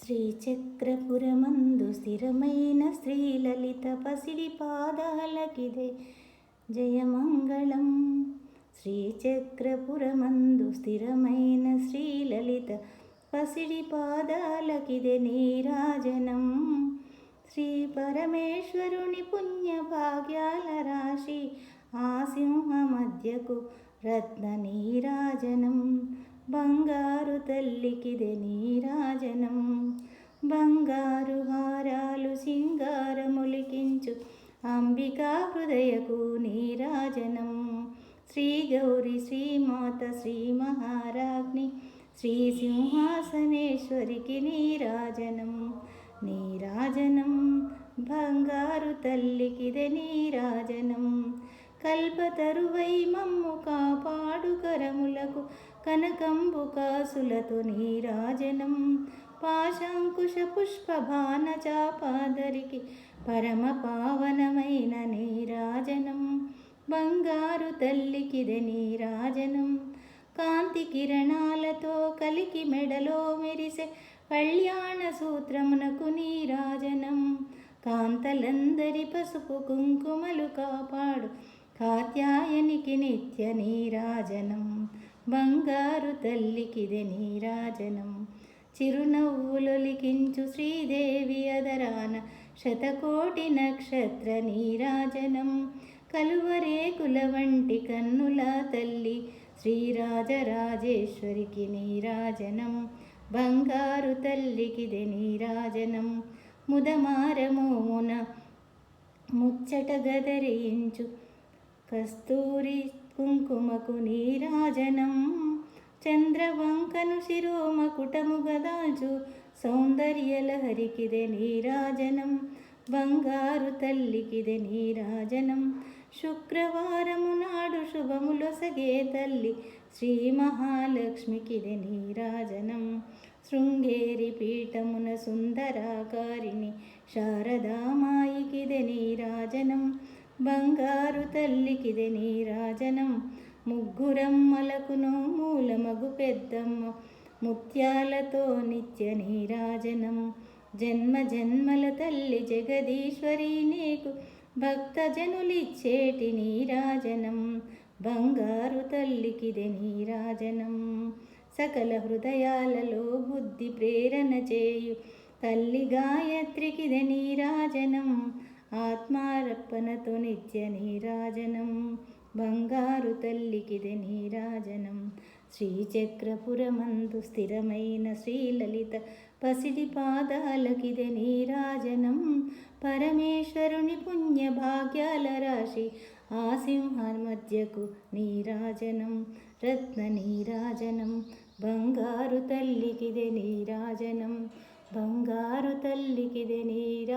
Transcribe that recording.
శ్రీచక్రపురమందు స్థిరమైన శ్రీలలిత పసిడి పాదాలకిదే జయమంగళం. శ్రీచక్రపురమందు స్థిరమైన శ్రీలలిత పసిడి పాదాలకిదే నీరాజనం. శ్రీ పరమేశ్వరుని పుణ్యభాగ్యాల రాశి ఆ సింహ మధ్యకు రత్న నీరాజనం. బంగారు తల్లికిదే నీరాజనం. బంగారు హారాలు సింగారములికించు అంబికా హృదయకు నీరాజనం. శ్రీ గౌరి శ్రీమాత శ్రీ మహారాజ్ఞి శ్రీ సింహాసనేశ్వరికి నీరాజనం. నీరాజనం బంగారు తల్లికిదే నీరాజనం. కల్పతరువై మమ్ము కాపాడు కరములకు కనకంబు కాసులతో నీరాజనం. పాశాంకుశ పుష్ప బాణ చాపాదరికి పరమ పావనమైన నీరాజనం. బంగారు తల్లికిదే నీరాజనం. కాంతి కిరణాలతో కలికి మెడలో మెరిసే కళ్యాణ సూత్రమునకు నీరాజనం. కాంతలందరి పసుపు కుంకుమలు కాపాడు కాత్యాయనికి నిత్య నీరాజనం. బంగారు తల్లికిదే నీరాజనం. చిరునవ్వులొలికించు శ్రీదేవి అదరాన శతకోటి నక్షత్ర నీరాజనం. కలువరేకుల వంటి కన్నుల తల్లి శ్రీరాజరాజేశ్వరికి నీరాజనం. బంగారు తల్లికిదే నీరాజనం. ముదమారమోమున ముచ్చట గదరించు కస్తూరి కుంకుమకు నీరాజనం. చంద్రవంకను శిరోమకుటము గదాల్చు సౌందర్యలహరికిదే నీరాజనం. బంగారు తల్లికిదే నీరాజనం. శుక్రవారము నాడు శుభములొసగే తల్లి శ్రీ మహాలక్ష్మికిదే నీరాజనం. శృంగేరి పీఠమున సుందరాకారిణి శారదామాయికిదే నీరాజనం. బంగారు తల్లికిదే నీరాజనం. ముగ్గురమ్మలకును మూలమగు పెద్దమ్మ ముత్యాలతో నిత్య నీరాజనం. జన్మ జన్మల తల్లి జగదీశ్వరి నీకు భక్తజనులిచ్చేటి నీరాజనం. బంగారు తల్లికిదే నీరాజనం. సకల హృదయాలలో బుద్ధి ప్రేరణ చేయు తల్లి గాయత్రికిదే నీరాజనం. ఆత్మార్పణతో నిత్య నీరాజనం. బంగారు తల్లికిదే నీరాజనం. శ్రీచక్రపురమందు స్థిరమైన శ్రీలలిత పసిడి పాదాలకిదే నీరాజనం. పరమేశ్వరుని పుణ్యభాగ్యాల రాశి ఆ సింహ మధ్యకు నీరాజనం. రత్న నీరాజనం. బంగారు తల్లికిదే నీరాజనం. బంగారు తల్లికిదే నీరాజనం.